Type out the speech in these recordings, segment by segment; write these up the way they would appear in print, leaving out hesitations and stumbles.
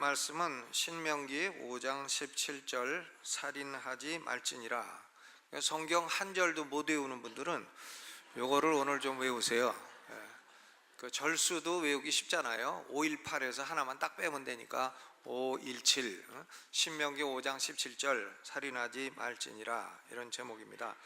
말씀은 신명기 5장 17절 살인하지 말지니라. 성경 한 절도 못 외우는 분들은 요거를 오늘 좀 외우세요. 그 절수도 외우기 쉽잖아요. 518에서 하나만 딱 빼면 되니까 517 신명기 5장 17절 살인하지 말지니라, 이런 제목입니다.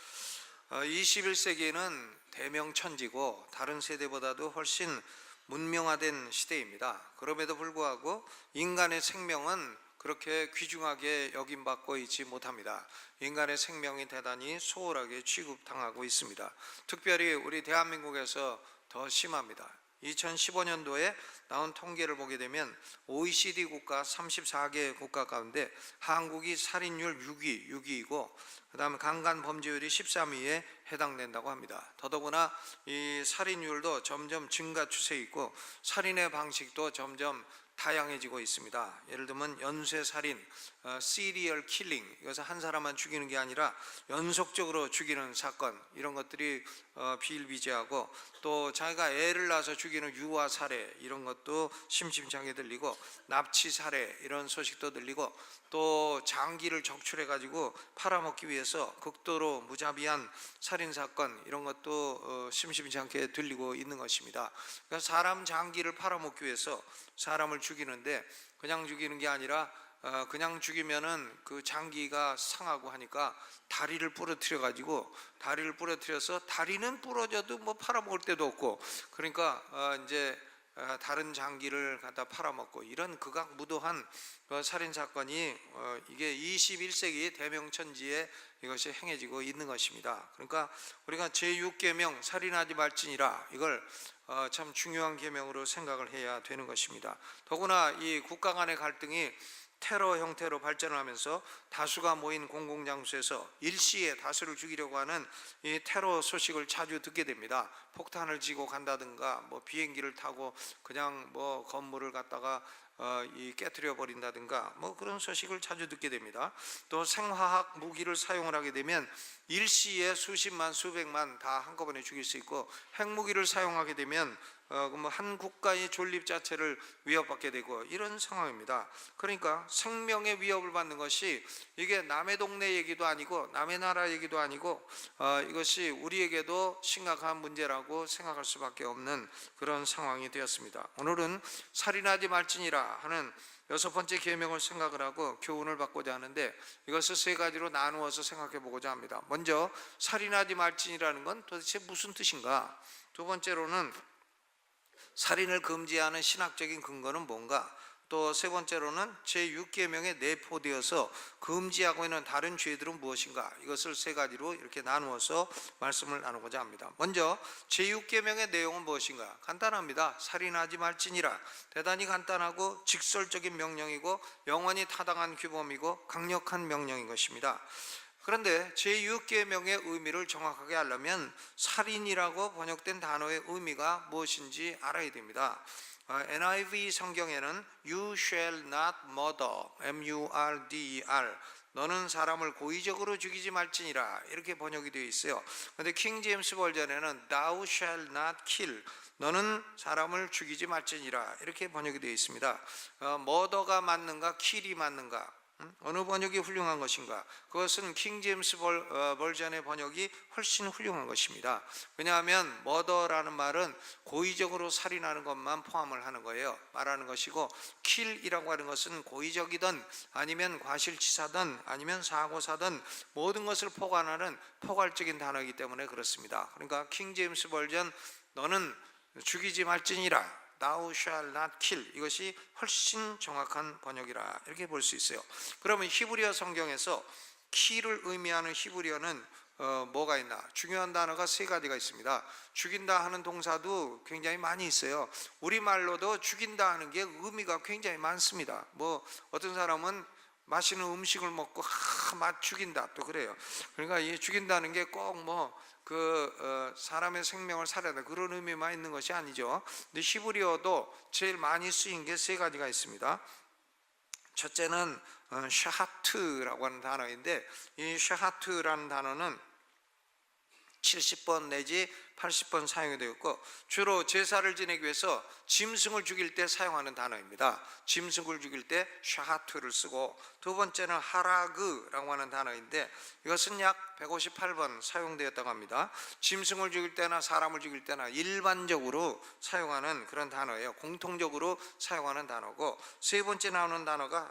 21세기에는 대명천지고 다른 세대보다도 훨씬 문명화된 시대입니다. 그럼에도 불구하고 인간의 생명은 그렇게 귀중하게 여김받고 있지 못합니다. 인간의 생명이 대단히 소홀하게 취급당하고 있습니다. 특별히 우리 대한민국에서 더 심합니다. 2015년도에 나온 통계를 보게 되면 OECD 국가 34개 국가 가운데 한국이 살인율 6위이고 그 다음에 강간 범죄율이 13위에 해당된다고 합니다. 더더구나 이 살인율도 점점 증가 추세에 있고 살인의 방식도 점점 다양해지고 있습니다. 예를 들면 연쇄살인, 시리얼 킬링, 이것은 한 사람만 죽이는 게 아니라 연속적으로 죽이는 사건, 이런 것들이 비일비재하고, 또 자기가 애를 낳아서 죽이는 유아 살해, 이런 것도 심심찮게 들리고, 납치 살해, 이런 소식도 들리고, 또 장기를 적출해 가지고 팔아먹기 위해서 극도로 무자비한 살인사건, 이런 것도 심심치 않게 들리고 있는 것입니다. 그러니까 사람 장기를 팔아먹기 위해서 사람을 죽이는데, 그냥 죽이는 게 아니라 그냥 죽이면은 그 장기가 상하고 하니까 다리를 부러뜨려 가지고, 다리를 부러뜨려서 다리는 부러져도 뭐 팔아먹을 데도 없고, 그러니까 이제 다른 장기를 갖다 팔아먹고, 이런 극악무도한 살인사건이 이게 21세기 대명천지에 이것이 행해지고 있는 것입니다. 그러니까 우리가 제6계명 살인하지 말지니라, 이걸 참 중요한 계명으로 생각을 해야 되는 것입니다. 더구나 이 국가 간의 갈등이 테러 형태로 발전하면서 다수가 모인 공공장소에서 일시에 다수를 죽이려고 하는 이 테러 소식을 자주 듣게 됩니다. 폭탄을 지고 간다든가, 뭐 비행기를 타고 그냥 뭐 건물을 갖다가 깨뜨려 버린다든가, 뭐 그런 소식을 자주 듣게 됩니다. 또 생화학 무기를 사용을 하게 되면 일시에 수십만 수백만 다 한꺼번에 죽일 수 있고, 핵무기를 사용하게 되면 한 국가의 존립 자체를 위협받게 되고, 이런 상황입니다. 그러니까 생명의 위협을 받는 것이 이게 남의 동네 얘기도 아니고 남의 나라 얘기도 아니고 이것이 우리에게도 심각한 문제라고 생각할 수밖에 없는 그런 상황이 되었습니다. 오늘은 살인하지 말지니라 하는 6번째 계명을 생각을 하고 교훈을 받고자 하는데, 이것을 3가지로 나누어서 생각해 보고자 합니다. 먼저 살인하지 말지니라는 건 도대체 무슨 뜻인가? 두 번째로는 살인을 금지하는 신학적인 근거는 뭔가? 또 세 번째로는 제6계명에 내포되어서 금지하고 있는 다른 죄들은 무엇인가? 이것을 3가지로 이렇게 나누어서 말씀을 나누고자 합니다. 먼저 제6계명의 내용은 무엇인가? 간단합니다. 살인하지 말지니라. 대단히 간단하고 직설적인 명령이고 영원히 타당한 규범이고 강력한 명령인 것입니다. 그런데 제6계명의 의미를 정확하게 알려면 살인이라고 번역된 단어의 의미가 무엇인지 알아야 됩니다. NIV 성경에는 You shall not murder, M-U-R-D-E-R, 너는 사람을 고의적으로 죽이지 말지니라, 이렇게 번역이 되어 있어요. 그런데 킹 제임스 버전에는 Thou shall not kill, 너는 사람을 죽이지 말지니라, 이렇게 번역이 되어 있습니다. murder가 맞는가 kill이 맞는가, 어느 번역이 훌륭한 것인가? 그것은 킹 제임스 버전의 번역이 훨씬 훌륭한 것입니다. 왜냐하면 murder라는 말은 고의적으로 살인하는 것만 포함을 하는 거예요. 말하는 것이고, kill이라고 하는 것은 고의적이든 아니면 과실치사든 아니면 사고사든 모든 것을 포괄하는 포괄적인 단어이기 때문에 그렇습니다. 그러니까 킹 제임스 버전 너는 죽이지 말지니라, Thou shall not kill, 이것이 훨씬 정확한 번역이라, 이렇게 볼 수 있어요. 그러면 히브리어 성경에서 kill을 의미하는 히브리어는 뭐가 있나? 중요한 단어가 3가지가 있습니다. 죽인다 하는 동사도 굉장히 많이 있어요. 우리말로도 죽인다 하는 게 의미가 굉장히 많습니다. 뭐 어떤 사람은 맛있는 음식을 먹고 맛 죽인다, 또 그래요. 그러니까 이 죽인다는 게 꼭 사람의 생명을 살해한다, 그런 의미만 있는 것이 아니죠. 근데 히브리어도 제일 많이 쓰인 게 3가지가 있습니다. 첫째는 샤하트라고 하는 단어인데, 이 샤하트라는 단어는 70번 내지 80번 사용이 되었고, 주로 제사를 지내기 위해서 짐승을 죽일 때 사용하는 단어입니다. 짐승을 죽일 때 샤하트를 쓰고, 두 번째는 하라그라고 하는 단어인데 이것은 약 158번 사용되었다고 합니다. 짐승을 죽일 때나 사람을 죽일 때나 일반적으로 사용하는 그런 단어예요. 공통적으로 사용하는 단어고, 세 번째 나오는 단어가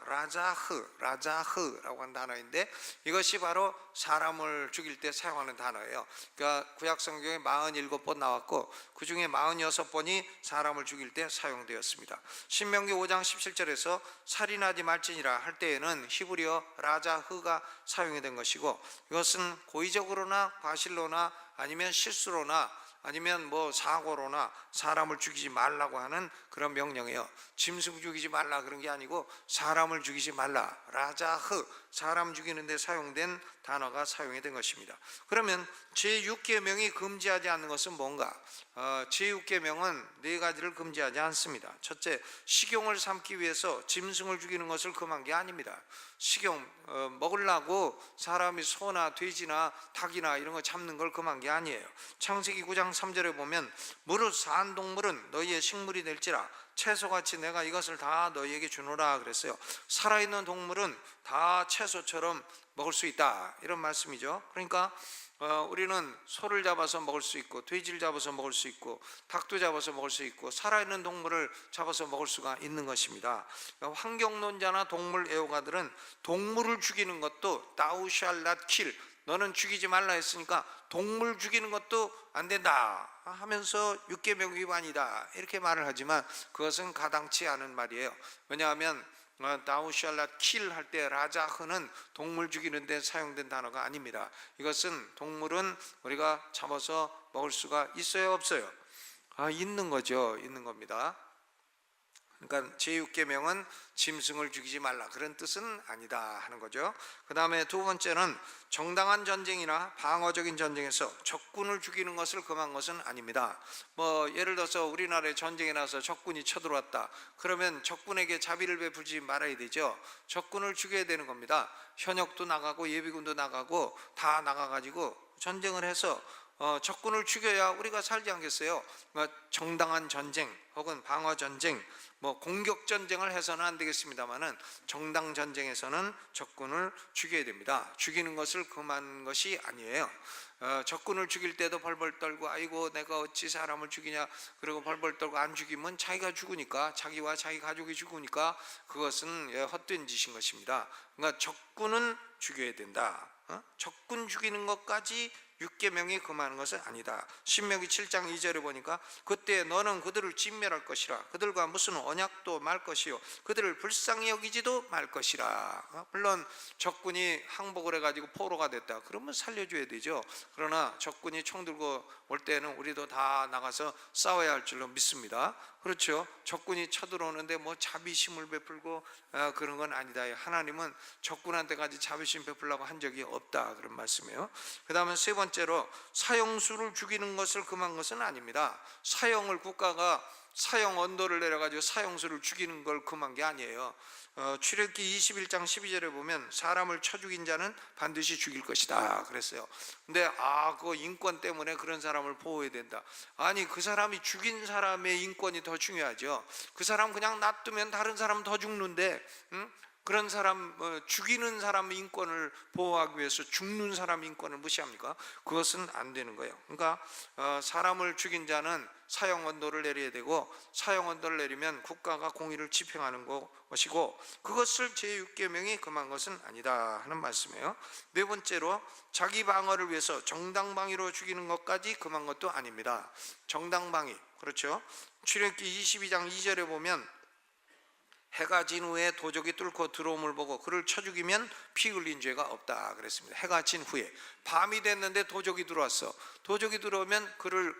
라자흐라고 하는 단어인데 이것이 바로 사람을 죽일 때 사용하는 단어예요. 그러니까 구약 성경에 47번 나왔고 그 중에 46번이 사람을 죽일 때 사용되었습니다. 신명기 5장 17절에서 살인하지 말지니라 할 때에는 히브리어 라자흐가 사용이 된 것이고, 이것은 고의적으로나 과실로나 아니면 실수로나 아니면 사고로나 사람을 죽이지 말라고 하는 그런 명령이에요. 짐승 죽이지 말라 그런 게 아니고 사람을 죽이지 말라, 라자흐, 사람 죽이는 데 사용된 단어가 사용이 된 것입니다. 그러면 제6계명이 금지하지 않는 것은 뭔가? 제6계명은 네 가지를 금지하지 않습니다. 첫째, 식용을 삼기 위해서 짐승을 죽이는 것을 금한 게 아닙니다. 식용, 먹으려고 사람이 소나 돼지나 닭이나 이런 거 잡는 걸 금한 게 아니에요. 창세기 9장 3절에 보면 무릇 산 동물은 너희의 식물이 될지라 채소같이 내가 이것을 다 너희에게 주노라 그랬어요. 살아있는 동물은 다 채소처럼 먹을 수 있다, 이런 말씀이죠. 그러니까 우리는 소를 잡아서 먹을 수 있고 돼지를 잡아서 먹을 수 있고 닭도 잡아서 먹을 수 있고 살아있는 동물을 잡아서 먹을 수가 있는 것입니다. 환경론자나 동물 애호가들은 동물을 죽이는 것도 thou shall not kill, 너는 죽이지 말라 했으니까 동물 죽이는 것도 안 된다 하면서 6계명 위반이다 이렇게 말을 하지만 그것은 가당치 않은 말이에요. 왜냐하면 thou shall not kill 할 때 라자흐는 동물 죽이는 데 사용된 단어가 아닙니다. 이것은 동물은 우리가 잡아서 먹을 수가 있어요, 없어요? 있는 거죠. 있는 겁니다. 그러니까 제6계명은 짐승을 죽이지 말라 그런 뜻은 아니다 하는 거죠. 그 다음에 두 번째는 정당한 전쟁이나 방어적인 전쟁에서 적군을 죽이는 것을 금한 것은 아닙니다. 예를 들어서 우리나라에 전쟁이 나서 적군이 쳐들어왔다 그러면 적군에게 자비를 베풀지 말아야 되죠. 적군을 죽여야 되는 겁니다. 현역도 나가고 예비군도 나가고 다 나가가지고 전쟁을 해서 적군을 죽여야 우리가 살지 않겠어요? 정당한 전쟁 혹은 방어 전쟁, 공격 전쟁을 해서는 안 되겠습니다만은 정당 전쟁에서는 적군을 죽여야 됩니다. 죽이는 것을 금한 것이 아니에요. 적군을 죽일 때도 벌벌 떨고 아이고 내가 어찌 사람을 죽이냐 그리고 벌벌 떨고 안 죽이면 자기가 죽으니까, 자기와 자기 가족이 죽으니까 그것은 헛된 짓인 것입니다. 그러니까 적군은 죽여야 된다. 적군 죽이는 것까지 6계명이 금하는 것은 아니다. 신명기 7장 2절에 보니까 그때 너는 그들을 진멸할 것이라, 그들과 무슨 언약도 말 것이요 그들을 불쌍히 여기지도 말 것이라. 물론 적군이 항복을 해가지고 포로가 됐다 그러면 살려줘야 되죠. 그러나 적군이 총 들고 올 때는 우리도 다 나가서 싸워야 할 줄로 믿습니다. 그렇죠. 적군이 쳐들어오는데 자비심을 베풀고 그런 건 아니다. 하나님은 적군한테까지 자비심 베풀라고 한 적이 없다 그런 말씀이에요. 그 다음에 세 번째로 사형수를 죽이는 것을 금한 것은 아닙니다. 사형을 국가가 사형 언도를 내려가지고 사형수를 죽이는 걸 금한 게 아니에요. 출애굽기 21장 12절에 보면 사람을 쳐 죽인 자는 반드시 죽일 것이다 그랬어요. 근데 그 인권 때문에 그런 사람을 보호해야 된다. 아니, 그 사람이 죽인 사람의 인권이 더 중요하죠. 그 사람 그냥 놔두면 다른 사람 더 죽는데 그런 사람, 죽이는 사람의 인권을 보호하기 위해서 죽는 사람의 인권을 무시합니까? 그것은 안 되는 거예요. 그러니까 사람을 죽인 자는 사형 언도를 내려야 되고, 사형 언도를 내리면 국가가 공의를 집행하는 것이고, 그것을 제6계명이 금한 것은 아니다 하는 말씀이에요. 네 번째로 자기 방어를 위해서 정당방위로 죽이는 것까지 금한 것도 아닙니다. 정당방위, 그렇죠. 출애굽기 22장 2절에 보면 해가 진 후에 도적이 뚫고 들어옴을 보고 그를 쳐 죽이면 피 흘린 죄가 없다 그랬습니다. 해가 진 후에 밤이 됐는데 도적이 들어왔어. 도적이 들어오면 그를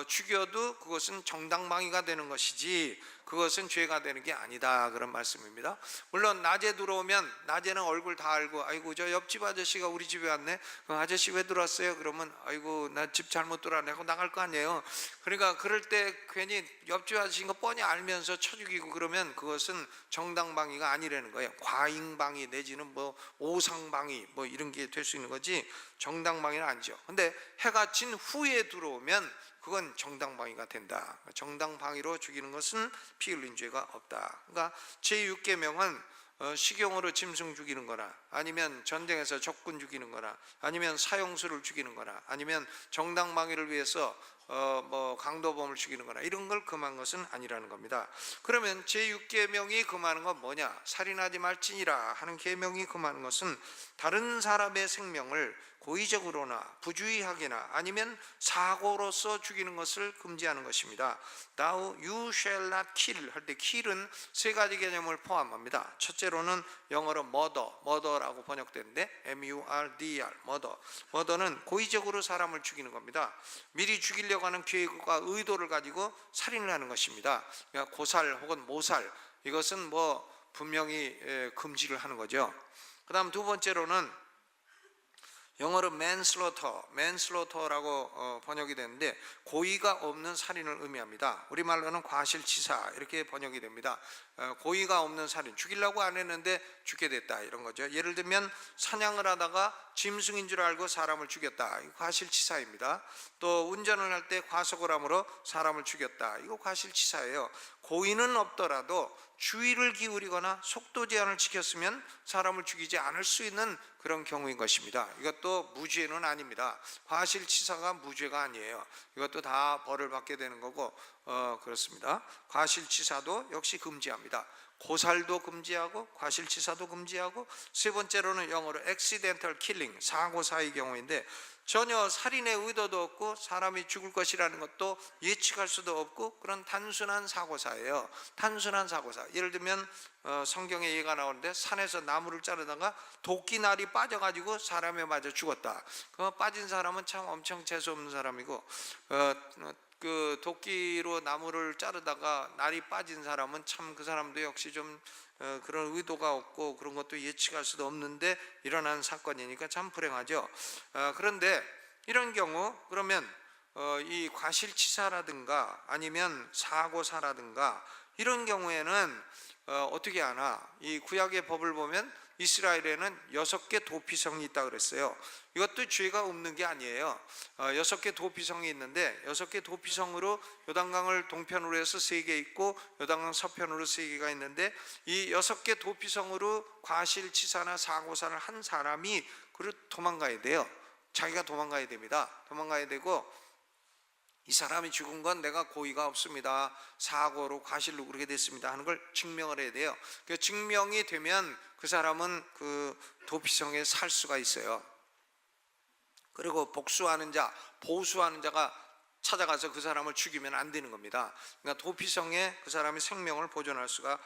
죽여도 그것은 정당방위가 되는 것이지, 그것은 죄가 되는 게 아니다, 그런 말씀입니다. 물론 낮에 들어오면 낮에는 얼굴 다 알고, 아이고 저 옆집 아저씨가 우리 집에 왔네, 그 아저씨 왜 들어왔어요? 그러면 아이고 나 집 잘못 들어왔네 하고 나갈 거 아니에요. 그러니까 그럴 때 괜히 옆집 아저씨인 거 뻔히 알면서 쳐 죽이고 그러면 그것은 정당방위가 아니라는 거예요. 과잉방위 내지는 뭐 오상방위 뭐 이런 게 될 수 있는 거지 정당방위는 아니죠. 근데 해가 진 후에 들어오면 그건 정당방위가 된다. 정당방위로 죽이는 것은 피 흘린 죄가 없다. 그러니까 제6계명은 식용으로 짐승 죽이는 거나, 아니면 전쟁에서 적군 죽이는 거나, 아니면 사형수를 죽이는 거나, 아니면 정당방위를 위해서 뭐 강도범을 죽이는 거나 이런 걸 금한 것은 아니라는 겁니다. 그러면 제6계명이 금하는 건 뭐냐? 살인하지 말지니라 하는 계명이 금하는 것은 다른 사람의 생명을 고의적으로나 부주의하거나 아니면 사고로서 죽이는 것을 금지하는 것입니다. Thou you shall not kill 할 때 kill은 세 가지 개념을 포함합니다. 첫째로는 영어로 murder라고 번역되는데 M-U-R-D-R, murder는 고의적으로 사람을 죽이는 겁니다. 미리 죽이려고 하는 계획과 의도를 가지고 살인을 하는 것입니다. 그러니까 고살 혹은 모살, 이것은 뭐 분명히 금지를 하는 거죠. 그 다음 두 번째로는 영어로 manslaughter라고 번역이 되는데 고의가 없는 살인을 의미합니다. 우리말로는 과실치사 이렇게 번역이 됩니다. 고의가 없는 살인, 죽이려고 안 했는데 죽게 됐다 이런 거죠. 예를 들면 사냥을 하다가 짐승인 줄 알고 사람을 죽였다, 이거 과실치사입니다. 또 운전을 할 때 과속을 함으로 사람을 죽였다, 이거 과실치사예요. 고의는 없더라도 주의를 기울이거나 속도 제한을 지켰으면 사람을 죽이지 않을 수 있는 그런 경우인 것입니다. 이것도 무죄는 아닙니다. 과실치사가 무죄가 아니에요. 이것도 다 벌을 받게 되는 거고 그렇습니다. 과실치사도 역시 금지합니다. 고살도 금지하고 과실치사도 금지하고, 세 번째로는 영어로 accidental killing, 사고사의 경우인데 전혀 살인의 의도도 없고 사람이 죽을 것이라는 것도 예측할 수도 없고 그런 단순한 사고사예요. 단순한 사고사. 예를 들면 성경에 예가 나오는데 산에서 나무를 자르다가 도끼날이 빠져가지고 사람에 맞아 죽었다. 그 빠진 사람은 참 엄청 재수없는 사람이고 그 도끼로 나무를 자르다가 날이 빠진 사람은 참 그 사람도 역시 좀 그런 의도가 없고 그런 것도 예측할 수도 없는데 일어난 사건이니까 참 불행하죠. 그런데 이런 경우 그러면 이 과실치사라든가 아니면 사고사라든가 이런 경우에는 어떻게 하나? 이 구약의 법을 보면 이스라엘에는 6개 도피성이 있다고 그랬어요. 이것도 죄가 없는 게 아니에요. 6개 도피성이 있는데 6개 도피성으로 요단강을 동편으로 해서 3개 있고 요단강 서편으로 3개가 있는데 이 6개 도피성으로 과실치사나 사고사를 한 사람이 그를 도망가야 돼요. 자기가 도망가야 됩니다. 도망가야 되고 이 사람이 죽은 건 내가 고의가 없습니다, 사고로 과실로 그렇게 됐습니다 하는 걸 증명을 해야 돼요. 그 증명이 되면 그 사람은 그 도피성에 살 수가 있어요. 그리고 복수하는 자, 보수하는 자가 찾아가서 그 사람을 죽이면 안 되는 겁니다. 그러니까 도피성에 그 사람의 생명을 보존할 수가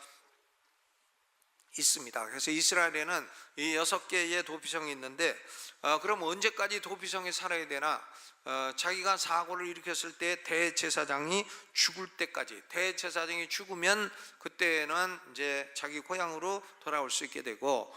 있습니다. 그래서 이스라엘에는 이 6개의 도피성이 있는데 그럼 언제까지 도피성에 살아야 되나? 자기가 사고를 일으켰을 때 대제사장이 죽을 때까지, 대제사장이 죽으면 그때는 이제 자기 고향으로 돌아올 수 있게 되고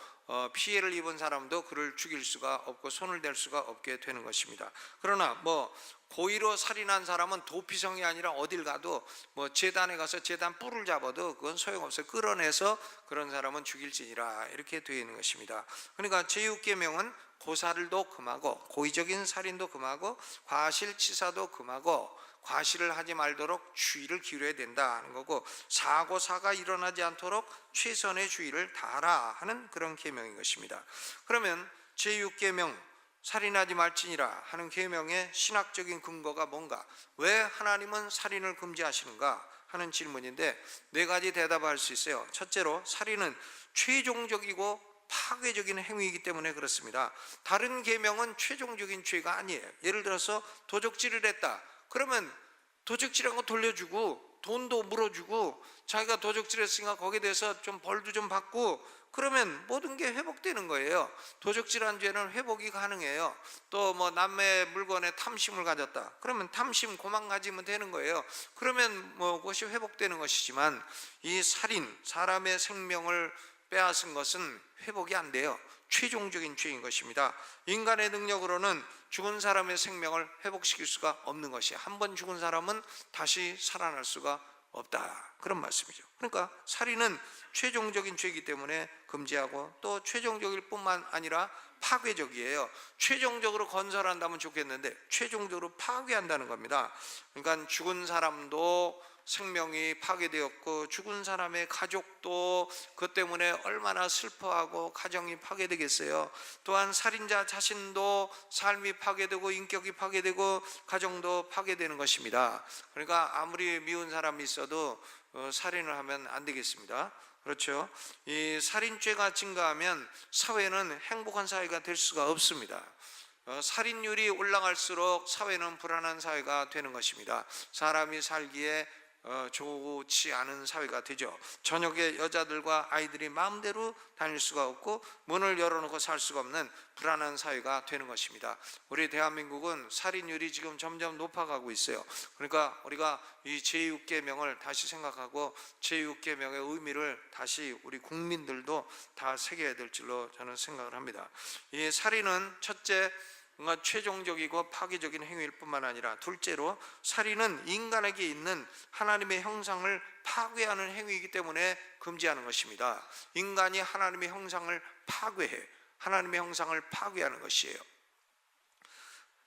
피해를 입은 사람도 그를 죽일 수가 없고 손을 댈 수가 없게 되는 것입니다. 그러나 뭐 고의로 살인한 사람은 도피성이 아니라 어딜 가도 뭐 제단에 가서 제단 뿔을 잡아도 그건 소용없어요. 끌어내서 그런 사람은 죽일지니라 이렇게 되어 있는 것입니다. 그러니까 제6계명은 고살도 금하고 고의적인 살인도 금하고 과실치사도 금하고 과실을 하지 말도록 주의를 기울여야 된다 하는 거고, 사고사가 일어나지 않도록 최선의 주의를 다하라 하는 그런 계명인 것입니다. 그러면 제6계명 살인하지 말지니라 하는 계명의 신학적인 근거가 뭔가, 왜 하나님은 살인을 금지하시는가 하는 질문인데 4가지 대답할 수 있어요. 첫째로 살인은 최종적이고 파괴적인 행위이기 때문에 그렇습니다. 다른 계명은 최종적인 죄가 아니에요. 예를 들어서 도적질을 했다. 그러면 도적질한 거 돌려주고 돈도 물어주고 자기가 도적질했으니까 거기에 대해서 좀 벌도 좀 받고 그러면 모든 게 회복되는 거예요. 도적질한 죄는 회복이 가능해요. 또 뭐 남의 물건에 탐심을 가졌다. 그러면 탐심 고만 가지면 되는 거예요. 그러면 뭐 그것이 회복되는 것이지만 이 살인, 사람의 생명을 빼앗은 것은 회복이 안 돼요. 최종적인 죄인 것입니다. 인간의 능력으로는 죽은 사람의 생명을 회복시킬 수가 없는 것이, 한 번 죽은 사람은 다시 살아날 수가 없다, 그런 말씀이죠. 그러니까 살인은 최종적인 죄이기 때문에 금지하고, 또 최종적일 뿐만 아니라 파괴적이에요. 최종적으로 건설한다면 좋겠는데 최종적으로 파괴한다는 겁니다. 그러니까 죽은 사람도 생명이 파괴되었고, 죽은 사람의 가족도 그것 때문에 얼마나 슬퍼하고 가정이 파괴되겠어요. 또한 살인자 자신도 삶이 파괴되고 인격이 파괴되고 가정도 파괴되는 것입니다. 그러니까 아무리 미운 사람이 있어도 살인을 하면 안 되겠습니다. 그렇죠? 이 살인죄가 증가하면 사회는 행복한 사회가 될 수가 없습니다. 살인율이 올라갈수록 사회는 불안한 사회가 되는 것입니다. 사람이 살기에 좋지 않은 사회가 되죠. 저녁에 여자들과 아이들이 마음대로 다닐 수가 없고 문을 열어놓고 살 수가 없는 불안한 사회가 되는 것입니다. 우리 대한민국은 살인율이 지금 점점 높아가고 있어요. 그러니까 우리가 이 제6계명을 다시 생각하고 제6계명의 의미를 다시 우리 국민들도 다 새겨야 될 줄로 저는 생각을 합니다. 이 살인은 첫째, 뭔가 최종적이고 파괴적인 행위일 뿐만 아니라 둘째로 살인은 인간에게 있는 하나님의 형상을 파괴하는 행위이기 때문에 금지하는 것입니다. 인간이 하나님의 형상을 파괴해 하나님의 형상을 파괴하는 것이에요.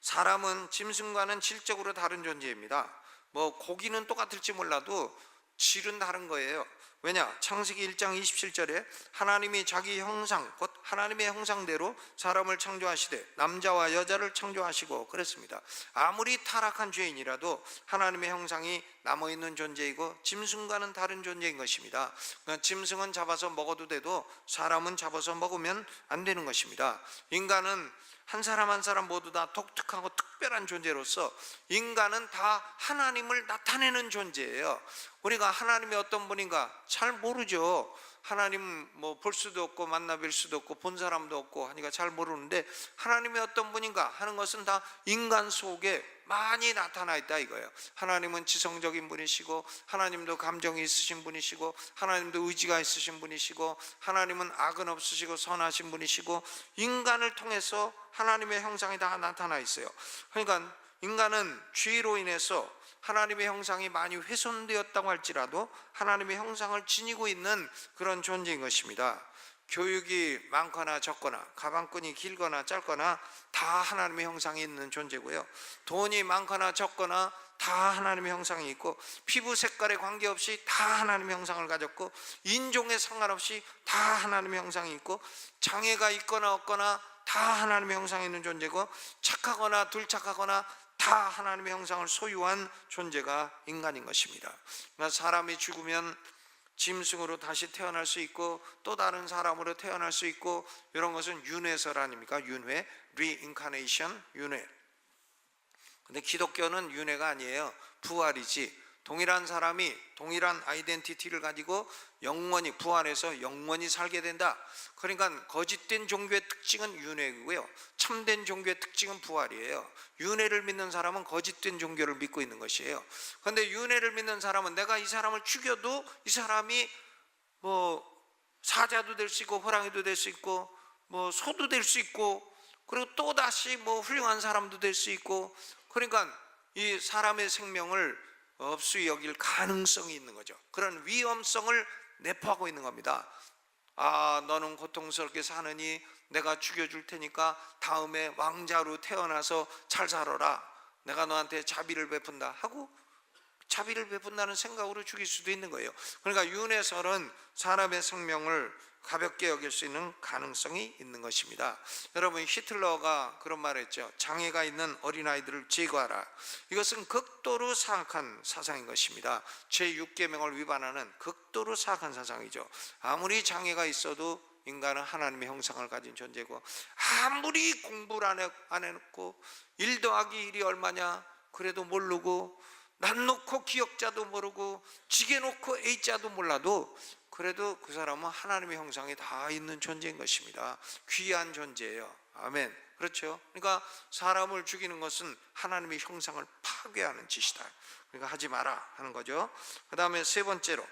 사람은 짐승과는 질적으로 다른 존재입니다. 뭐 고기는 똑같을지 몰라도 질은 다른 거예요. 왜냐? 창세기 1장 27절에 하나님이 자기 형상, 곧 하나님의 형상대로 사람을 창조하시되 남자와 여자를 창조하시고 그랬습니다. 아무리 타락한 죄인이라도 하나님의 형상이 남아있는 존재이고 짐승과는 다른 존재인 것입니다. 그러니까 짐승은 잡아서 먹어도 돼도 사람은 잡아서 먹으면 안 되는 것입니다. 인간은 한 사람 한 사람 모두 다 독특하고 특별한 존재로서 인간은 다 하나님을 나타내는 존재예요. 우리가 하나님이 어떤 분인가 잘 모르죠. 하나님 뭐 볼 수도 없고 만나 뵐 수도 없고 본 사람도 없고 하니까 잘 모르는데, 하나님이 어떤 분인가 하는 것은 다 인간 속에 많이 나타나 있다 이거예요. 하나님은 지성적인 분이시고, 하나님도 감정이 있으신 분이시고, 하나님도 의지가 있으신 분이시고, 하나님은 악은 없으시고 선하신 분이시고, 인간을 통해서 하나님의 형상이 다 나타나 있어요. 그러니까 인간은 죄로 인해서 하나님의 형상이 많이 훼손되었다고 할지라도 하나님의 형상을 지니고 있는 그런 존재인 것입니다. 교육이 많거나 적거나, 가방끈이 길거나 짧거나 다 하나님의 형상이 있는 존재고요. 돈이 많거나 적거나 다 하나님의 형상이 있고, 피부 색깔에 관계없이 다 하나님의 형상을 가졌고, 인종에 상관없이 다 하나님의 형상이 있고, 장애가 있거나 없거나 다 하나님의 형상이 있는 존재고, 착하거나 덜 착하거나 다 하나님의 형상을 소유한 존재가 인간인 것입니다. 그러니까 사람이 죽으면 짐승으로 다시 태어날 수 있고 또 다른 사람으로 태어날 수 있고, 이런 것은 윤회설 아닙니까? 윤회, reincarnation, 윤회. 근데 기독교는 윤회가 아니에요. 부활이지. 동일한 사람이 동일한 아이덴티티를 가지고 영원히 부활해서 영원히 살게 된다. 그러니까 거짓된 종교의 특징은 윤회고요, 참된 종교의 특징은 부활이에요. 윤회를 믿는 사람은 거짓된 종교를 믿고 있는 것이에요. 그런데 윤회를 믿는 사람은 내가 이 사람을 죽여도 이 사람이 뭐 사자도 될 수 있고 호랑이도 될 수 있고 뭐 소도 될 수 있고, 그리고 또 다시 뭐 훌륭한 사람도 될 수 있고, 그러니까 이 사람의 생명을 없이 여길 가능성이 있는 거죠. 그런 위험성을 내포하고 있는 겁니다. 아, 너는 고통스럽게 사느니 내가 죽여줄 테니까 다음에 왕자로 태어나서 잘 살아라, 내가 너한테 자비를 베푼다 하고 자비를 베푼다는 생각으로 죽일 수도 있는 거예요. 그러니까 윤회설은 사람의 생명을 가볍게 여길 수 있는 가능성이 있는 것입니다. 여러분, 히틀러가 그런 말을 했죠. 장애가 있는 어린아이들을 제거하라. 이것은 극도로 사악한 사상인 것입니다. 제6계명을 위반하는 극도로 사악한 사상이죠. 아무리 장애가 있어도 인간은 하나님의 형상을 가진 존재고, 아무리 공부를 안 해놓고 1 더하기 1이 얼마냐 그래도 모르고, 난 놓고 기역자도 모르고 지게 놓고 A자도 몰라도 그래도 그 사람은 하나님의 형상이 다 있는 존재인 것입니다. 귀한 존재예요. 아멘. 그렇죠? 그러니까 사람을 죽이는 것은 하나님의 형상을 파괴하는 짓이다. 그러니까 하지 마라 하는 거죠. 그 다음에 세 번째로,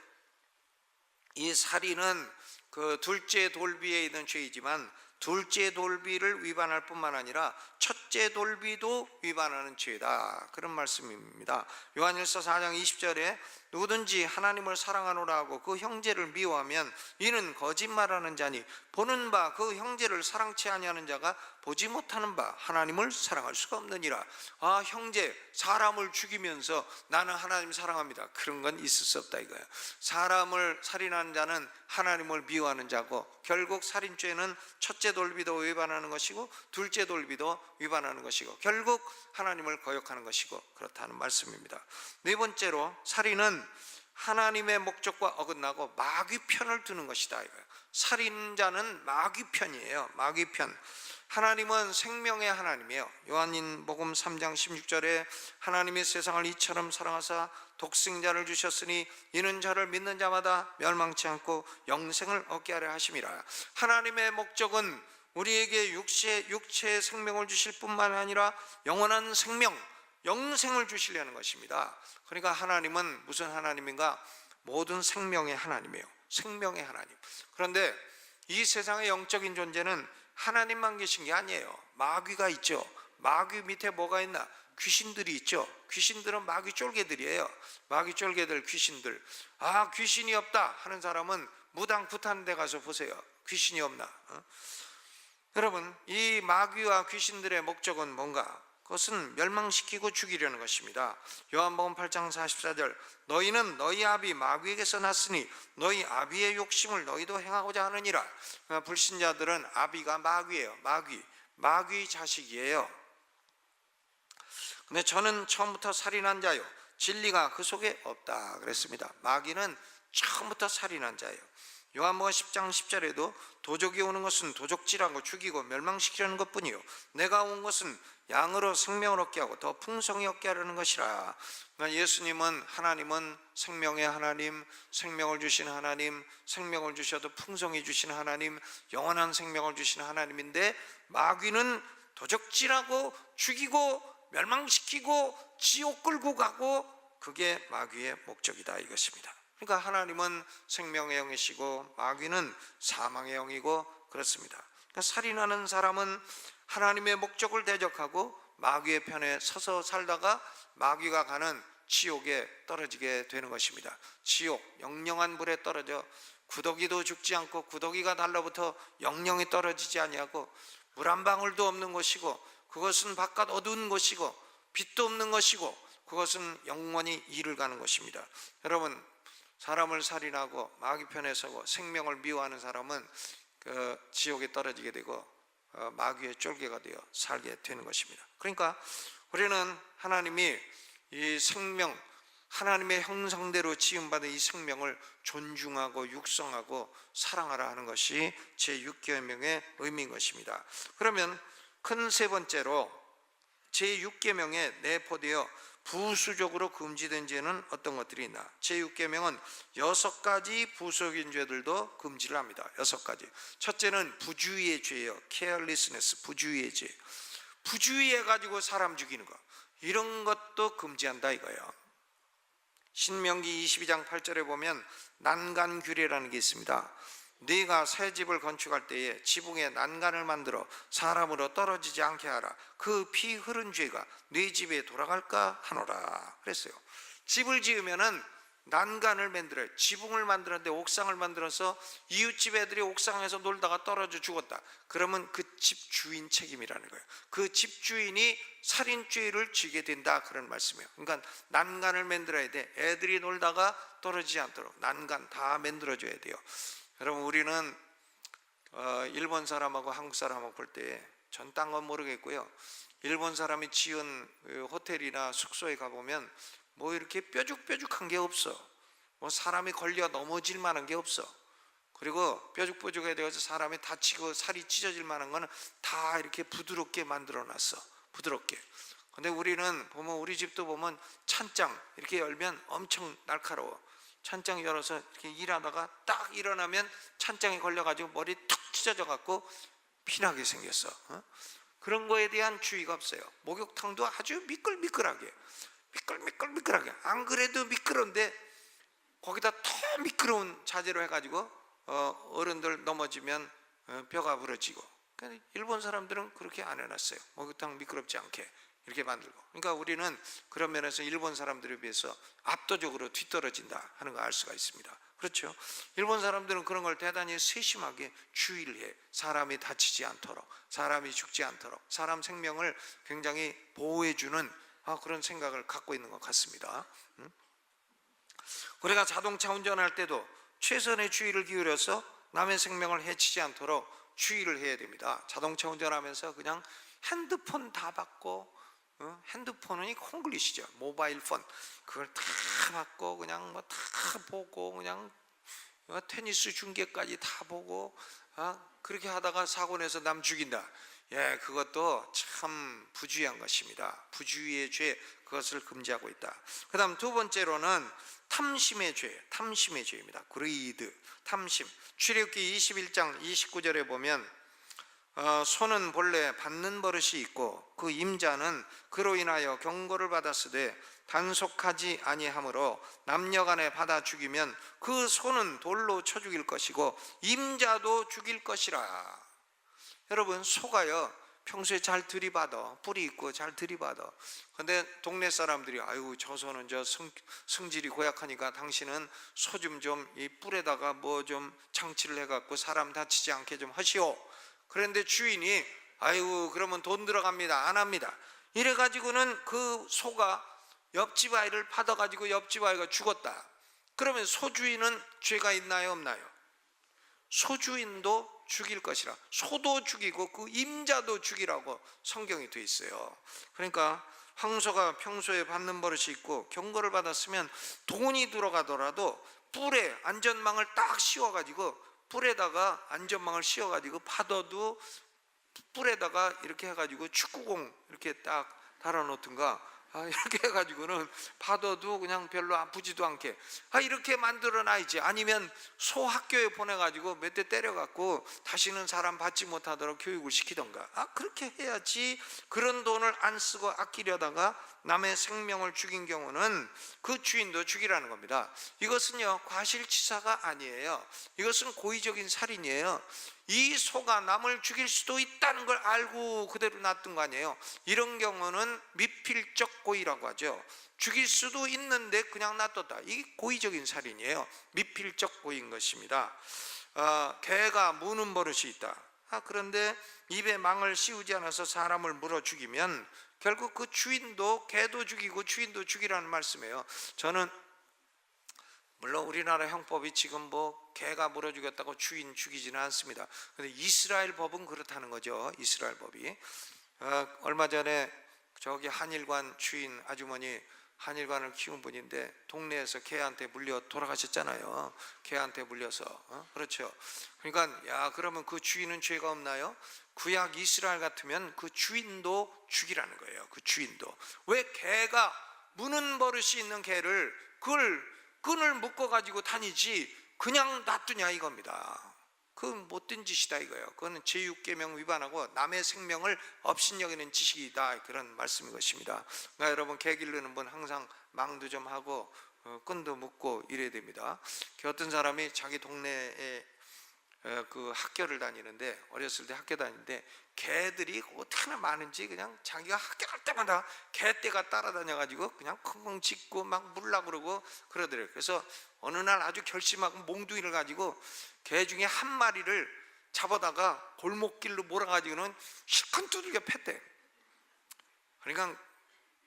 이 살인은 그 둘째 돌비에 있는 죄이지만 둘째 돌비를 위반할 뿐만 아니라 첫째 돌비도 위반하는 죄다, 그런 말씀입니다. 요한일서 4장 20절에 누구든지 하나님을 사랑하노라 하고 그 형제를 미워하면 이는 거짓말하는 자니 보는 바 그 형제를 사랑치 아니하는 자가 보지 못하는 바 하나님을 사랑할 수가 없느니라. 아, 형제, 사람을 죽이면서 나는 하나님 사랑합니다, 그런 건 있을 수 없다 이거예요. 사람을 살인하는 자는 하나님을 미워하는 자고, 결국 살인죄는 첫째 돌비도 위반하는 것이고 둘째 돌비도 위반하는 것이고 결국 하나님을 거역하는 것이고 그렇다는 말씀입니다. 네 번째로, 살인은 하나님의 목적과 어긋나고 마귀 편을 드는 것이다 이거예요. 살인자는 마귀 편이에요. 마귀 편. 하나님은 생명의 하나님이에요. 요한복음 3장 16절에 하나님이 세상을 이처럼 사랑하사 독생자를 주셨으니 이는 저를 믿는 자마다 멸망치 않고 영생을 얻게 하려 하심이라. 하나님의 목적은 우리에게 육체의 생명을 주실 뿐만 아니라 영원한 생명, 영생을 주시려는 것입니다. 그러니까 하나님은 무슨 하나님인가? 모든 생명의 하나님이에요. 생명의 하나님. 그런데 이 세상의 영적인 존재는 하나님만 계신 게 아니에요. 마귀가 있죠. 마귀 밑에 뭐가 있나? 귀신들이 있죠. 귀신들은 마귀 쫄개들이에요. 마귀 쫄개들, 귀신들. 아, 귀신이 없다 하는 사람은 무당 구탄 데 가서 보세요. 귀신이 없나? 여러분, 이 마귀와 귀신들의 목적은 뭔가? 그것은 멸망시키고 죽이려는 것입니다. 요한복음 8장 44절, 너희는 너희 아비 마귀에게서 났으니 너희 아비의 욕심을 너희도 행하고자 하느니라. 불신자들은 아비가 마귀예요. 마귀 자식이에요. 근데 저는 처음부터 살인한 자요, 진리가 그 속에 없다 그랬습니다. 마귀는 처음부터 살인한 자예요. 요한복음 10장 10절에도 도적이 오는 것은 도적질하고 죽이고 멸망시키려는 것뿐이요 내가 온 것은 양으로 생명을 얻게 하고 더 풍성히 얻게 하려는 것이라. 그러니까 예수님은, 하나님은 생명의 하나님, 생명을 주시는 하나님, 생명을 주셔도 풍성히 주시는 하나님, 영원한 생명을 주시는 하나님인데 마귀는 도적질하고 죽이고 멸망시키고 지옥 끌고 가고, 그게 마귀의 목적이다 이것입니다. 그러니까 하나님은 생명의 영이시고 마귀는 사망의 영이고 그렇습니다. 그러니까 살인하는 사람은 하나님의 목적을 대적하고 마귀의 편에 서서 살다가 마귀가 가는 지옥에 떨어지게 되는 것입니다. 지옥, 영영한 불에 떨어져 구더기도 죽지 않고 구더기가 달라붙어 영영이 떨어지지 아니하고 물 한 방울도 없는 곳이고, 그것은 바깥 어두운 곳이고 빛도 없는 것이고, 그것은 영원히 이를 가는 것입니다. 여러분, 사람을 살인하고 마귀 편에 서고 생명을 미워하는 사람은 그 지옥에 떨어지게 되고 마귀의 쫄개가 되어 살게 되는 것입니다. 그러니까 우리는 하나님이 이 생명, 하나님의 형상대로 지음받은 이 생명을 존중하고 육성하고 사랑하라 하는 것이 제6계명의 의미인 것입니다. 그러면 큰 세 번째로 제6계명에 내포되어 부수적으로 금지된 죄는 어떤 것들이 있나? 제6계명은 6가지 부수적인 죄들도 금지를 합니다. 6가지. 첫째는 부주의의 죄예요. carelessness, 부주의의 죄. 부주의해가지고 사람 죽이는 거, 이런 것도 금지한다 이거예요. 신명기 22장 8절에 보면 난간규례라는 게 있습니다. 네가 새 집을 건축할 때에 지붕에 난간을 만들어 사람으로 떨어지지 않게 하라. 그 피 흐른 죄가 네 집에 돌아갈까 하노라 그랬어요. 집을 지으면은 난간을 만들어요. 지붕을 만들었는데 옥상을 만들어서 이웃집 애들이 옥상에서 놀다가 떨어져 죽었다. 그러면 그 집 주인 책임이라는 거예요. 그 집 주인이 살인죄를 지게 된다, 그런 말씀이에요. 그러니까 난간을 만들어야 돼. 애들이 놀다가 떨어지지 않도록 난간 다 만들어줘야 돼요. 여러분, 우리는 일본 사람하고 한국 사람하고 볼 때 전 딴 건 모르겠고요, 일본 사람이 지은 호텔이나 숙소에 가보면 뭐 이렇게 뾰족뾰족한 게 없어. 뭐 사람이 걸려 넘어질 만한 게 없어. 그리고 뾰족뾰족해 되어서 사람이 다치고 살이 찢어질 만한 거는 다 이렇게 부드럽게 만들어 놨어. 부드럽게. 근데 우리는 보면 우리 집도 보면 찬장 이렇게 열면 엄청 날카로워. 찬장 열어서 이렇게 일하다가 딱 일어나면 찬장에 걸려가지고 머리 툭 찢어져 갖고 피나게 생겼어. 그런 거에 대한 주의가 없어요. 목욕탕도 아주 미끌미끌하게 안 그래도 미끄러운데 거기다 더 미끄러운 자재로 해가지고 어른들 넘어지면 뼈가 부러지고. 그러니까 일본 사람들은 그렇게 안 해놨어요. 목욕탕 미끄럽지 않게 이렇게 만들고. 그러니까 우리는 그런 면에서 일본 사람들에 비해서 압도적으로 뒤떨어진다 하는 거 알 수가 있습니다. 그렇죠? 일본 사람들은 그런 걸 대단히 세심하게 주의를 해. 사람이 다치지 않도록, 사람이 죽지 않도록, 사람 생명을 굉장히 보호해주는 그런 생각을 갖고 있는 것 같습니다. 우리가 자동차 운전할 때도 최선의 주의를 기울여서 남의 생명을 해치지 않도록 주의를 해야 됩니다. 자동차 운전하면서 그냥 핸드폰 다 받고, 핸드폰이 콩글리시죠. 모바일 폰 그걸 다 받고 그냥 뭐 다 보고 그냥 테니스 중계까지 다 보고 그렇게 하다가 사고 내서 남 죽인다. 예, 그것도 참 부주의한 것입니다. 부주의의 죄, 그것을 금지하고 있다. 그 다음 두 번째로는 탐심의 죄입니다. 그리드, 탐심. 출애굽기 21장 29절에 보면 소는 본래 받는 버릇이 있고 그 임자는 그로 인하여 경고를 받았으되 단속하지 아니하므로 남녀간에 받아 죽이면 그 소는 돌로 쳐 죽일 것이고 임자도 죽일 것이라. 여러분, 소가요 평소에 잘 들이받아, 뿔이 있고 잘 들이받아. 근데 동네 사람들이 아유 저 소는 저 성질이 고약하니까 당신은 소 좀 이 뿔에다가 뭐 좀 장치를 해갖고 사람 다치지 않게 좀 하시오. 그런데 주인이 아이고 그러면 돈 들어갑니다, 안 합니다. 이래가지고는 그 소가 옆집 아이를 받아가지고 옆집 아이가 죽었다. 그러면 소주인은 죄가 있나요, 없나요? 소주인도 죽일 것이라. 소도 죽이고 그 임자도 죽이라고 성경이 돼 있어요. 그러니까 황소가 평소에 받는 버릇이 있고 경고를 받았으면 돈이 들어가더라도 뿔에 안전망을 딱 씌워가지고 뿔에다가 안전망을 씌워가지고 파둬도 뿔에다가 이렇게 해가지고 축구공 이렇게 딱 달아놓든가 이렇게 해가지고는 파둬도 그냥 별로 아프지도 않게 이렇게 만들어놔야지. 아니면 소 학교에 보내가지고 몇 대 때려갖고 다시는 사람 받지 못하도록 교육을 시키던가 그렇게 해야지. 그런 돈을 안 쓰고 아끼려다가 남의 생명을 죽인 경우는 그 주인도 죽이라는 겁니다. 이것은요 과실치사가 아니에요. 이것은 고의적인 살인이에요. 이 소가 남을 죽일 수도 있다는 걸 알고 그대로 놔둔 거 아니에요. 이런 경우는 미필적 고의라고 하죠. 죽일 수도 있는데 그냥 놔뒀다. 이게 고의적인 살인이에요. 미필적 고의인 것입니다. 개가 무는 버릇이 있다. 그런데 입에 망을 씌우지 않아서 사람을 물어 죽이면 결국 그 주인도 개도 죽이고 주인도 죽이라는 말씀이에요. 저는 물론 우리나라 형법이 지금 뭐 개가 물어 죽였다고 주인 죽이지는 않습니다. 그런데 이스라엘 법은 그렇다는 거죠. 이스라엘 법이. 얼마 전에 저기 한일관 주인 아주머니, 한일관을 키운 분인데 동네에서 개한테 물려 돌아가셨잖아요. 개한테 물려서. 그렇죠. 그러니까 야 그러면 그 주인은 죄가 없나요? 구약 이스라엘 같으면 그 주인도 죽이라는 거예요. 그 주인도. 왜 개가 무는 버릇이 있는 개를 그걸 끈을 묶어가지고 다니지 그냥 놔두냐 이겁니다. 그건 못된 짓이다 이거예요. 그거는 제6계명 위반하고 남의 생명을 업신여기는 지식이다, 그런 말씀인 것입니다. 그러니까 여러분 개 기르는 분 항상 망도 좀 하고 끈도 묶고 이래야 됩니다. 어떤 사람이 자기 동네에 그 학교를 다니는데, 어렸을 때 학교 다니는데 개들이 어떻게나 많은지 그냥 자기가 학교 갈 때마다 개떼가 따라다녀가지고 그냥 쿵쿵 짖고 막 물라 그러고 그러더래요. 그래서 어느 날 아주 결심하고 몽둥이를 가지고 개 중에 한 마리를 잡아다가 골목길로 몰아가지고는 실컷 두들겨 팼대. 그러니까